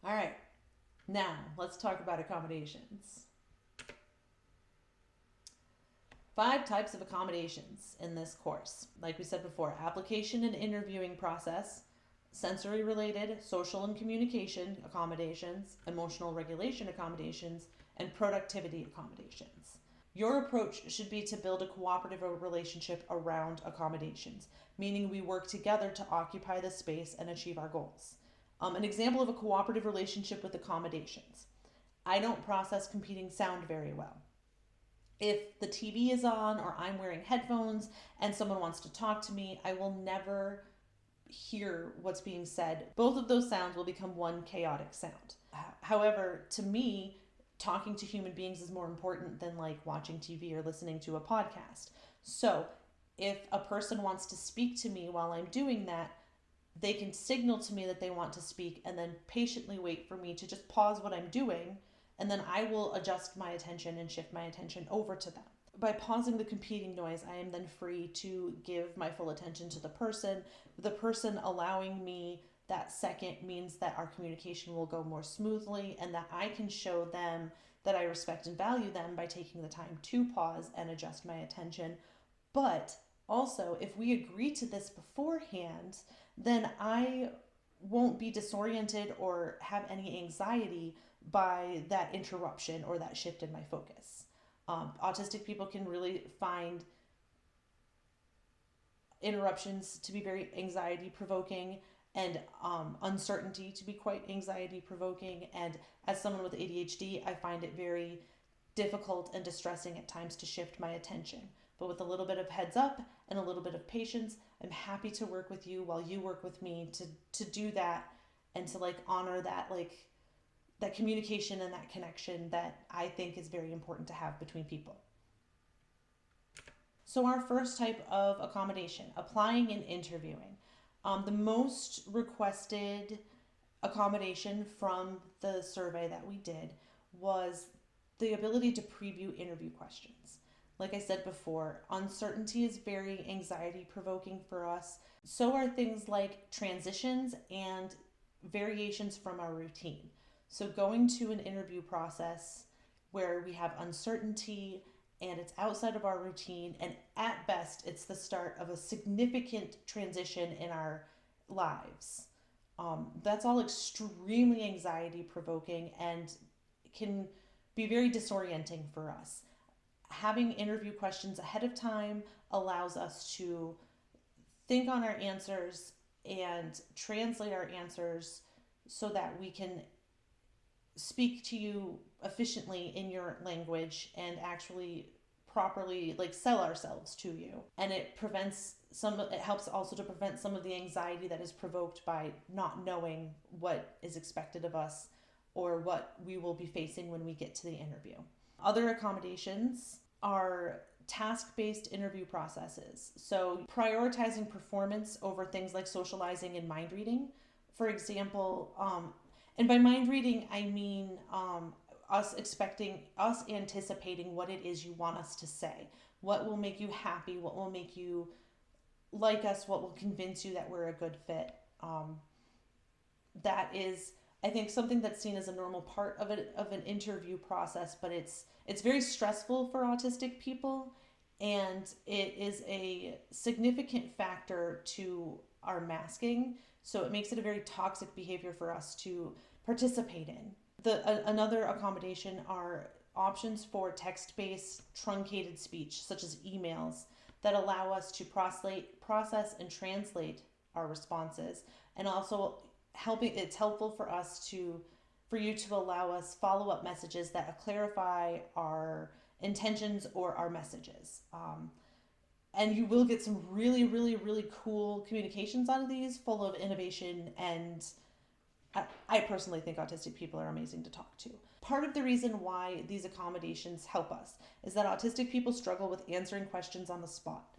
All right, now let's talk about accommodations. 5 types of accommodations in this course. Like we said before, application and interviewing process, sensory related, social and communication accommodations, emotional regulation accommodations, and productivity accommodations. Your approach should be to build a cooperative relationship around accommodations, meaning we work together to occupy the space and achieve our goals. An example of a cooperative relationship with accommodations. I don't process competing sound very well. If the TV is on or I'm wearing headphones and someone wants to talk to me, I will never hear what's being said. Both of those sounds will become one chaotic sound. However, to me, talking to human beings is more important than like watching TV or listening to a podcast. So, if a person wants to speak to me while I'm doing that, they can signal to me that they want to speak and then patiently wait for me to just pause what I'm doing, and then I will adjust my attention and shift my attention over to them. By pausing the competing noise, I am then free to give my full attention to the person. The person allowing me that second means that our communication will go more smoothly and that I can show them that I respect and value them by taking the time to pause and adjust my attention. But also, if we agree to this beforehand, then I won't be disoriented or have any anxiety by that interruption or that shift in my focus. Autistic people can really find interruptions to be very anxiety provoking and uncertainty to be quite anxiety provoking. And as someone with ADHD, I find it very difficult and distressing at times to shift my attention. But with a little bit of heads up and a little bit of patience, I'm happy to work with you while you work with me to do that and to like honor that that communication and that connection that I think is very important to have between people. So our first type of accommodation, applying and interviewing. The most requested accommodation from the survey that we did was the ability to preview interview questions. Like I said before, uncertainty is very anxiety provoking for us. So are things like transitions and variations from our routine. So going to an interview process where we have uncertainty and it's outside of our routine, and at best, it's the start of a significant transition in our lives. That's all extremely anxiety provoking and can be very disorienting for us. Having interview questions ahead of time allows us to think on our answers and translate our answers so that we can speak to you efficiently in your language and actually properly like sell ourselves to you. And it helps also to prevent some of the anxiety that is provoked by not knowing what is expected of us or what we will be facing when we get to the interview. Other accommodations are task-based interview processes. So prioritizing performance over things like socializing and mind reading. For example, and by mind reading, I mean us anticipating what it is you want us to say. What will make you happy? What will make you like us? What will convince you that we're a good fit? That is, I think, something that's seen as a normal part of an interview process, but it's very stressful for autistic people, and it is a significant factor to our masking. So it makes it a very toxic behavior for us to participate in. Another accommodation are options for text-based truncated speech, such as emails, that allow us to process and translate our responses, and also it's helpful for you to allow us follow-up messages that clarify our intentions or our messages. And you will get some really, really, really cool communications out of these, full of innovation, and I personally think autistic people are amazing to talk to. Part of the reason why these accommodations help us is that autistic people struggle with answering questions on the spot.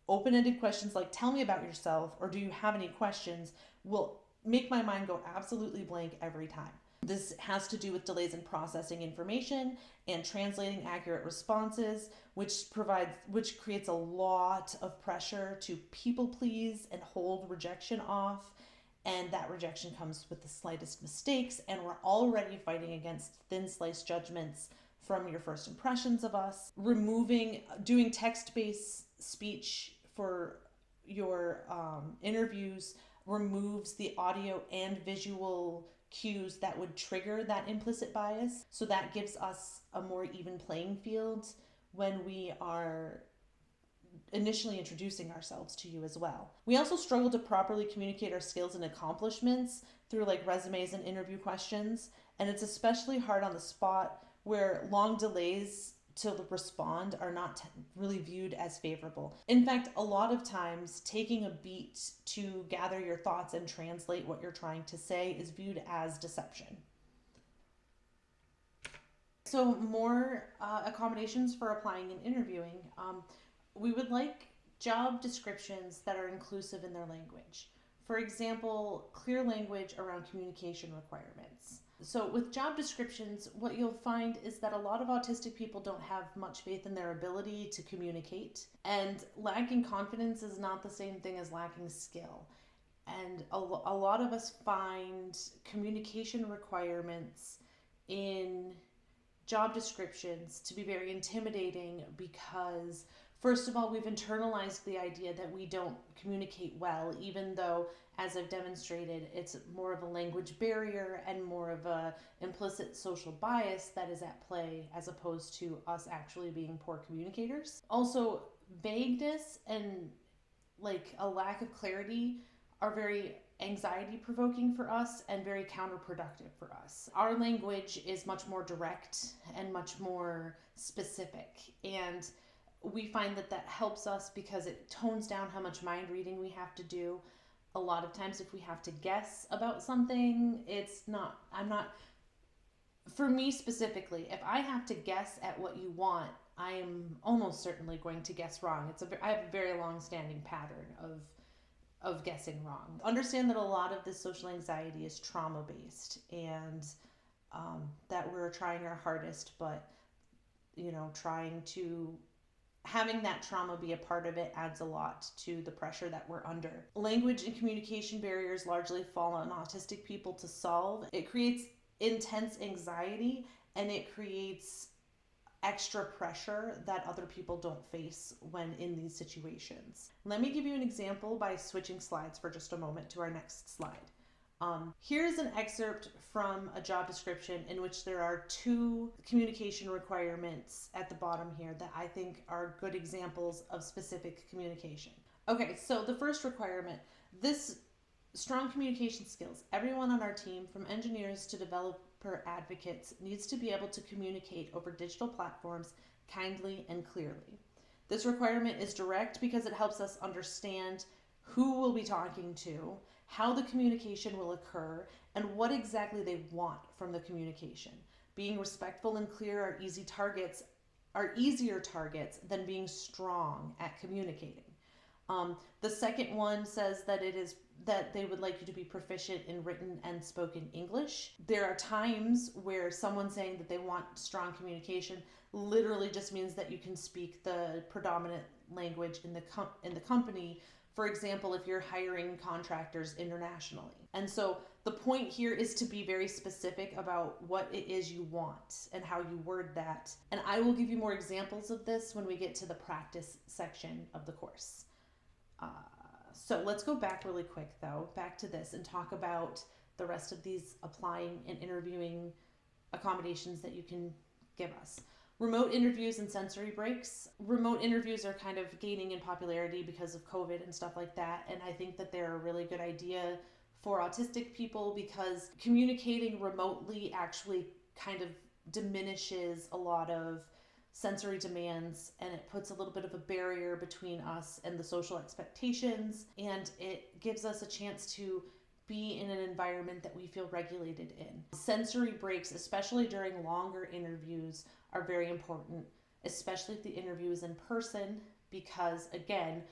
Open-ended questions like, tell me about yourself, or do you have any questions, will make my mind go absolutely blank every time. This has to do with delays in processing information and translating accurate responses, which creates a lot of pressure to people please and hold rejection off. and that rejection comes with the slightest mistakes, and we're already fighting against thin sliced judgments from your first impressions of us. Doing text-based speech for your interviews removes the audio and visual cues that would trigger that implicit bias. So that gives us a more even playing field when we are initially introducing ourselves to you as well. We also struggle to properly communicate our skills and accomplishments through like resumes and interview questions, and it's especially hard on the spot where long delays to respond are not really viewed as favorable. In fact, a lot of times taking a beat to gather your thoughts and translate what you're trying to say is viewed as deception. So more accommodations for applying and interviewing. We would like job descriptions that are inclusive in their language. For example, clear language around communication requirements. So with job descriptions, what you'll find is that a lot of autistic people don't have much faith in their ability to communicate, and lacking confidence is not the same thing as lacking skill. And a lot of us find communication requirements in job descriptions to be very intimidating because, first of all, we've internalized the idea that we don't communicate well, even though, as I've demonstrated, it's more of a language barrier and more of a implicit social bias that is at play as opposed to us actually being poor communicators. Also, vagueness and like a lack of clarity are very anxiety provoking for us and very counterproductive for us. Our language is much more direct and much more specific, and we find that helps us because it tones down how much mind reading we have to do. A lot of times if we have to guess about something, for me specifically, if I have to guess at what you want, I am almost certainly going to guess wrong. I have a very long-standing pattern of guessing wrong. Understand that a lot of this social anxiety is trauma-based, and that we're trying our hardest, but having that trauma be a part of it adds a lot to the pressure that we're under. Language and communication barriers largely fall on autistic people to solve. It creates intense anxiety, and it creates extra pressure that other people don't face when in these situations. Let me give you an example by switching slides for just a moment to our next slide. Here's an excerpt from a job description in which there are 2 communication requirements at the bottom here that I think are good examples of specific communication. Okay, so the first requirement, this strong communication skills. Everyone on our team, from engineers to developer advocates, needs to be able to communicate over digital platforms kindly and clearly. This requirement is direct because it helps us understand who we'll be talking to, how the communication will occur, and what exactly they want from the communication. Being respectful and clear are easier targets than being strong at communicating. The second one says that they would like you to be proficient in written and spoken English. There are times where someone saying that they want strong communication literally just means that you can speak the predominant language in the company. For example, if you're hiring contractors internationally. And so the point here is to be very specific about what it is you want and how you word that. And I will give you more examples of this when we get to the practice section of the course. So let's go back really quick though, back to this, and talk about the rest of these applying and interviewing accommodations that you can give us. Remote interviews and sensory breaks. Remote interviews are kind of gaining in popularity because of COVID and stuff like that. And I think that they're a really good idea for autistic people because communicating remotely actually kind of diminishes a lot of sensory demands, and it puts a little bit of a barrier between us and the social expectations, and it gives us a chance to be in an environment that we feel regulated in. Sensory breaks, especially during longer interviews, are very important, especially if the interview is in person, because again,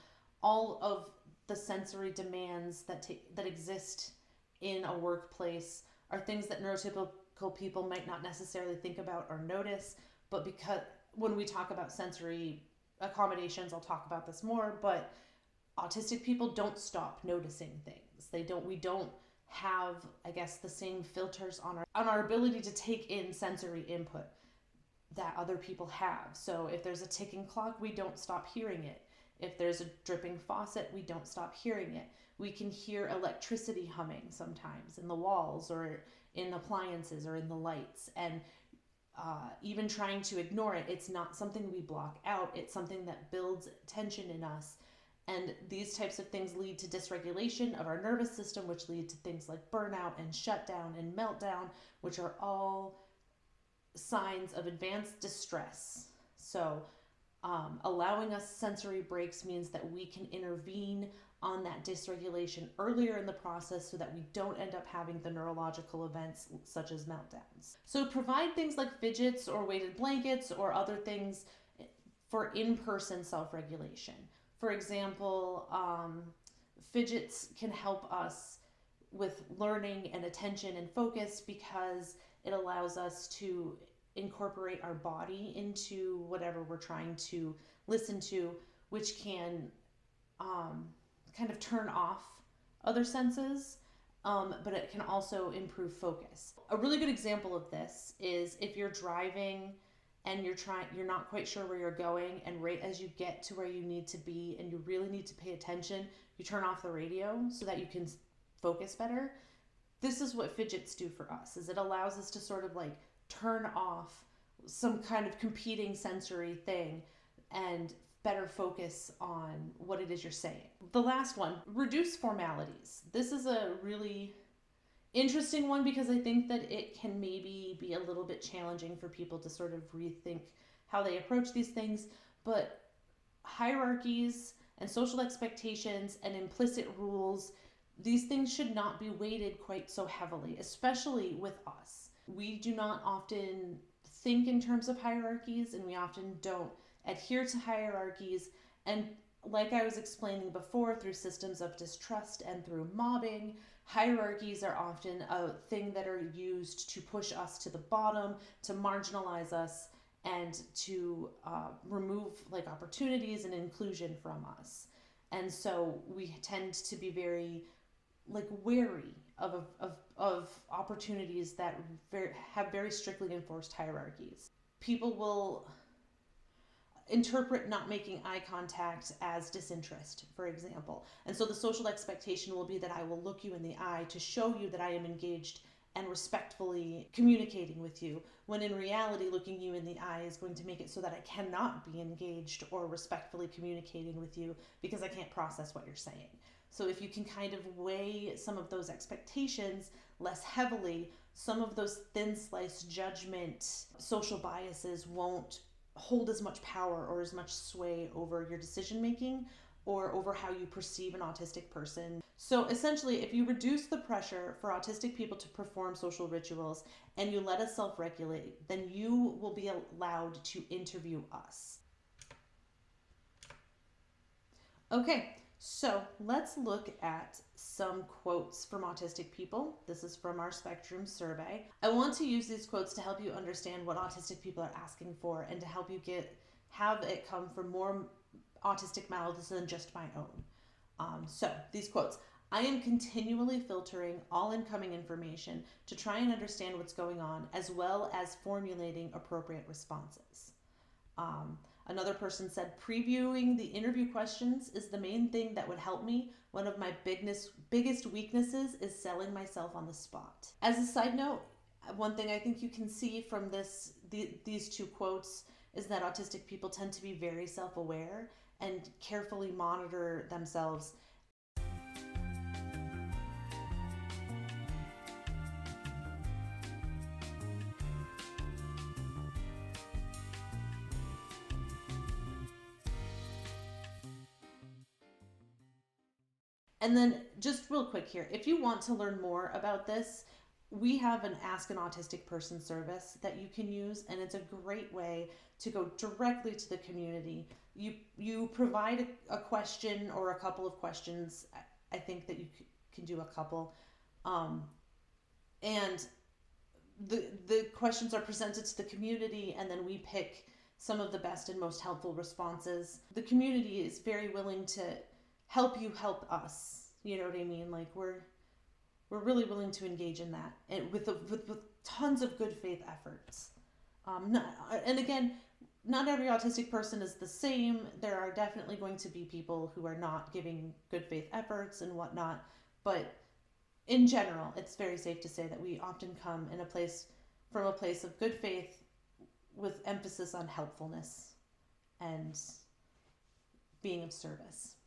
all of the sensory demands that exist in a workplace are things that neurotypical people might not necessarily think about or notice, but because when we talk about sensory accommodations, I'll talk about this more, but autistic people don't stop noticing things. We don't have, I guess, the same filters on our ability to take in sensory input that other people have. So if there's a ticking clock, we don't stop hearing it. If there's a dripping faucet, we don't stop hearing it. We can hear electricity humming sometimes in the walls or in appliances or in the lights. And even trying to ignore it, it's not something we block out. It's something that builds tension in us. And these types of things lead to dysregulation of our nervous system, which lead to things like burnout and shutdown and meltdown, which are all signs of advanced distress. So allowing us sensory breaks means that we can intervene on that dysregulation earlier in the process so that we don't end up having the neurological events such as meltdowns. So provide things like fidgets or weighted blankets or other things for in-person self-regulation. For example, fidgets can help us with learning and attention and focus because it allows us to incorporate our body into whatever we're trying to listen to, which can kind of turn off other senses, but it can also improve focus. A really good example of this is if you're driving and you're not quite sure where you're going, and right as you get to where you need to be and you really need to pay attention, you turn off the radio so that you can focus better. This is what fidgets do for us, is it allows us to sort of like turn off some kind of competing sensory thing and better focus on what it is you're saying. The last one, reduce formalities. This is a really interesting one because I think that it can maybe be a little bit challenging for people to sort of rethink how they approach these things, but hierarchies and social expectations and implicit rules, these things should not be weighted quite so heavily, especially with us. We do not often think in terms of hierarchies, and we often don't adhere to hierarchies. And like I was explaining before, through systems of distrust and through mobbing, hierarchies are often a thing that are used to push us to the bottom, to marginalize us, and to remove like opportunities and inclusion from us. And so we tend to be very like wary of opportunities that have very strictly enforced hierarchies. People will interpret not making eye contact as disinterest, for example. And so the social expectation will be that I will look you in the eye to show you that I am engaged and respectfully communicating with you, when in reality, looking you in the eye is going to make it so that I cannot be engaged or respectfully communicating with you because I can't process what you're saying. So if you can kind of weigh some of those expectations less heavily, some of those thin slice judgment, social biases won't hold as much power or as much sway over your decision making or over how you perceive an autistic person. So essentially, if you reduce the pressure for autistic people to perform social rituals and you let us self-regulate, then you will be allowed to interview us. Okay, so let's look at some quotes from autistic people. This is from our Spectrum survey. I want to use these quotes to help you understand what autistic people are asking for and to help you have it come from more autistic mouths than just my own. So these quotes: I am continually filtering all incoming information to try and understand what's going on, as well as formulating appropriate responses. Another person said, previewing the interview questions is the main thing that would help me. One of my biggest weaknesses is selling myself on the spot. As a side note, one thing I think you can see from these two quotes is that autistic people tend to be very self-aware and carefully monitor themselves. And then just real quick here, if you want to learn more about this, we have an Ask an Autistic Person service that you can use, and it's a great way to go directly to the community. You provide a question or a couple of questions. I think that you can do a couple. And the questions are presented to the community, and then we pick some of the best and most helpful responses. The community is very willing to help you help us. You know what I mean? Like we're we're really willing to engage in that, and with tons of good faith efforts. Not, and again, not every autistic person is the same. There are definitely going to be people who are not giving good faith efforts and whatnot, but in general, it's very safe to say that we often come in a place from a place of good faith with emphasis on helpfulness and being of service.